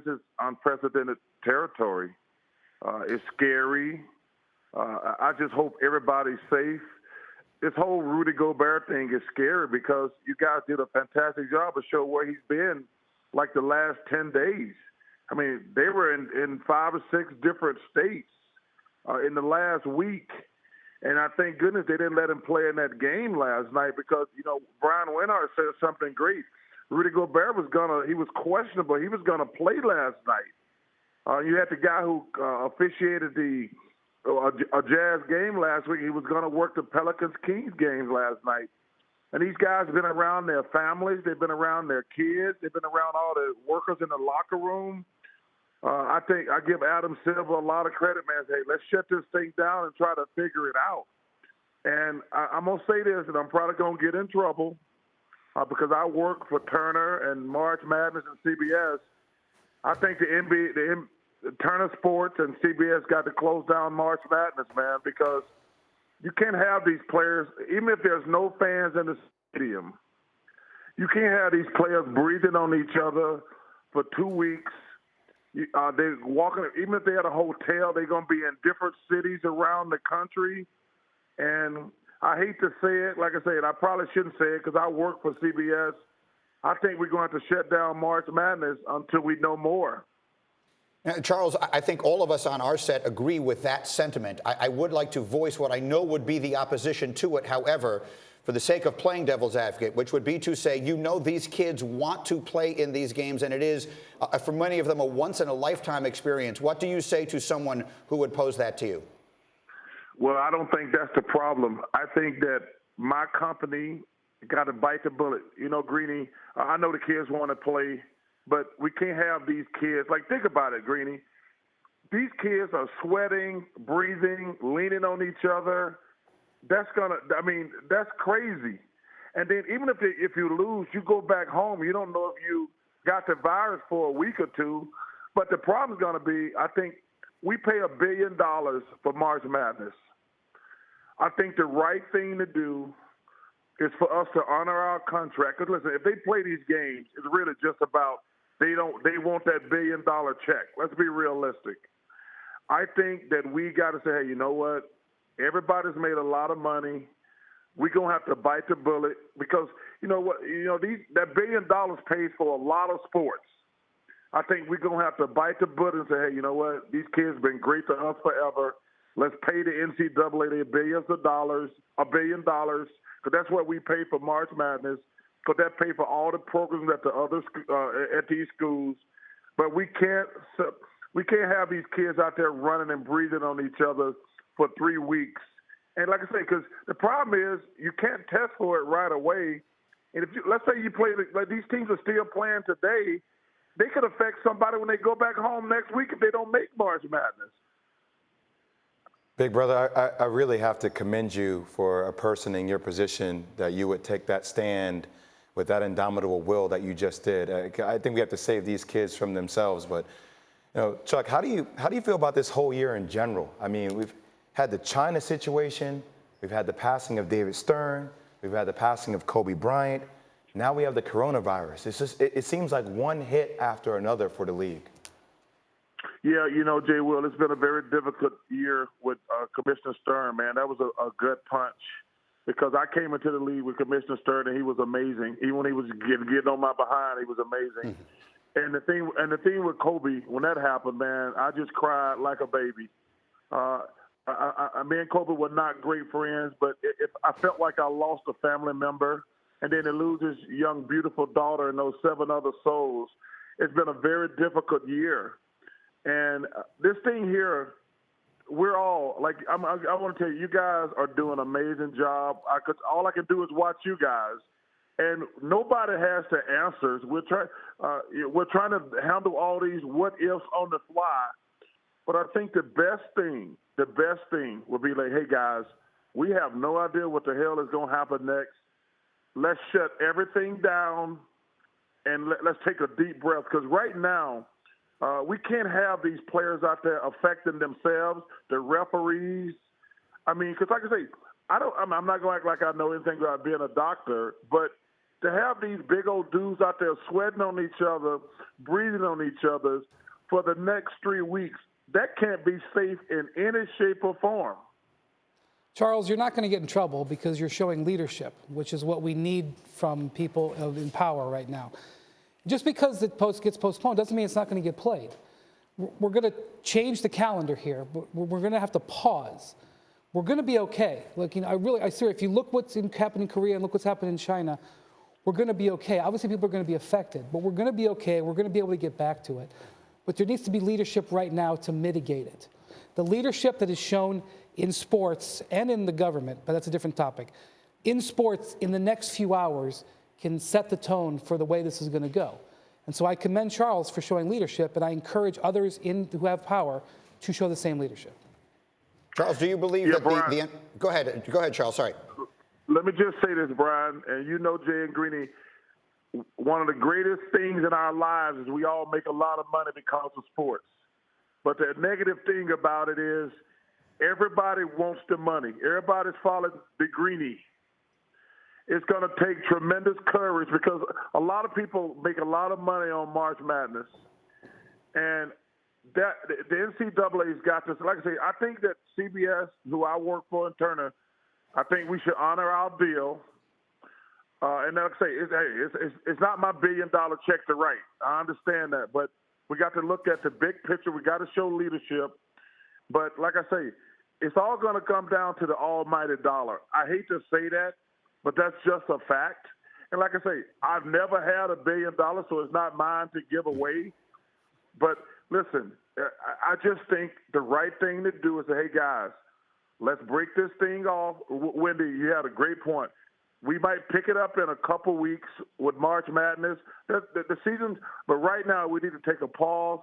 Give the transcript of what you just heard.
this is unprecedented territory. It's scary. I just hope everybody's safe. This whole Rudy Gobert thing is scary because you guys did a fantastic job of showing where he's been like the last 10 days. I mean, they were in 5 or 6 different states in the last week. And I thank goodness they didn't let him play in that game last night because, Brian Windhorst said something great. Rudy Gobert he was questionable. He was going to play last night. You had the guy who officiated a Jazz game last week. He was going to work the Pelicans-Kings games last night. And these guys have been around their families. They've been around their kids. They've been around all the workers in the locker room. I think I give Adam Silver a lot of credit, man. Hey, let's shut this thing down and try to figure it out. And I'm going to say this, and I'm probably going to get in trouble because I work for Turner and March Madness and CBS. I think the NBA, Turner Sports and CBS got to close down March Madness, man, because you can't have these players, even if there's no fans in the stadium, you can't have these players breathing on each other for 2 weeks. They're walking, even if they're at a hotel, they're going to be in different cities around the country. And I hate to say it, like I said, I probably shouldn't say it because I work for CBS. I think we're going to have to shut down March Madness until we know more. Now, Charles, I think all of us on our set agree with that sentiment. I would like to voice what I know would be the opposition to it, however, for the sake of playing devil's advocate, which would be to say, these kids want to play in these games, and it is, for many of them, a once-in-a-lifetime experience. What do you say to someone who would pose that to you? Well, I don't think that's the problem. I think that my company got to bite the bullet. Greeny, I know the kids want to play, but we can't have these kids. Like, think about it, Greeny. These kids are sweating, breathing, leaning on each other. That's crazy. And then even if you lose, you go back home. You don't know if you got the virus for a week or two. But the problem is going to be, I think we pay $1 billion for March Madness. I think the right thing to do is for us to honor our contract. Because listen, if they play these games, it's really just about they want that $1 billion check. Let's be realistic. I think that we got to say, hey, you know what? Everybody's made a lot of money. We're going to have to bite the bullet because, that $1 billion pays for a lot of sports. I think we're going to have to bite the bullet and say, hey, you know what? These kids have been great to us forever. Let's pay the NCAA their billions of dollars, $1 billion, because that's what we pay for March Madness, because that pay for all the programs at the other at these schools. But we can't have these kids out there running and breathing on each other for 3 weeks. And like I say, because the problem is you can't test for it right away. And let's say you play, like these teams are still playing today, they could affect somebody when they go back home next week if they don't make March Madness. Big brother, I really have to commend you for a person in your position that you would take that stand with that indomitable will that you just did. I think we have to save these kids from themselves. But, Chuck, how do you feel about this whole year in general? I mean, we've had the China situation, we've had the passing of David Stern, we've had the passing of Kobe Bryant. Now we have the coronavirus. It seems like one hit after another for the league. Yeah, Jay Will, it's been a very difficult year with Commissioner Stern, man. That was a gut punch because I came into the league with Commissioner Stern and he was amazing. Even when he was getting on my behind, he was amazing. And the thing with Kobe, when that happened, man, I just cried like a baby. Me and Kobe were not great friends, but I felt like I lost a family member, and then to lose his young, beautiful daughter and those 7 other souls, it's been a very difficult year. And this thing here, we're all, like, I want to tell you, you guys are doing an amazing job. All I can do is watch you guys. And nobody has the answers. We're trying to handle all these what-ifs on the fly. But I think the best thing would be like, hey, guys, we have no idea what the hell is going to happen next. Let's shut everything down and let's take a deep breath. Because right now, we can't have these players out there affecting themselves, the referees. I mean, because like I say, I'm not going to act like I know anything about being a doctor, but to have these big old dudes out there sweating on each other, breathing on each other for the next 3 weeks, that can't be safe in any shape or form. Charles, you're not going to get in trouble because you're showing leadership, which is what we need from people in power right now. Just because the post gets postponed doesn't mean it's not going to get played. We're going to change the calendar here, but we're going to have to pause. We're going to be okay. Like, you know, I swear, if you look what's happening in Korea and look what's happening in China, we're going to be okay. Obviously, people are going to be affected, but we're going to be okay. We're going to be able to get back to it. But there needs to be leadership right now to mitigate it. The leadership that is shown in sports and in the government, but that's a different topic. In sports, in the next few hours, can set the tone for the way this is going to go. And so I commend Charles for showing leadership, and I encourage others who have power to show the same leadership. Charles, do you believe that Brian, Go ahead, Charles, sorry. Let me just say this, Brian, and you know, Jay and Greeny, one of the greatest things in our lives is we all make a lot of money because of sports. But the negative thing about it is everybody wants the money. Everybody's following the Greeny. It's going to take tremendous courage because a lot of people make a lot of money on March Madness. And that the NCAA's got this. Like I say, I think that CBS, who I work for in Turner, I think we should honor our deal. And like I say, it's not my $1 billion check to write. I understand that. But we got to look at the big picture. We got to show leadership. But like I say, it's all going to come down to the almighty dollar. I hate to say that, but that's just a fact. And like I say, I've never had $1 billion, so it's not mine to give away. But listen, I just think the right thing to do is say, hey, guys, let's break this thing off. Wendy, you had a great point. We might pick it up in a couple weeks with March Madness. The season, but right now we need to take a pause.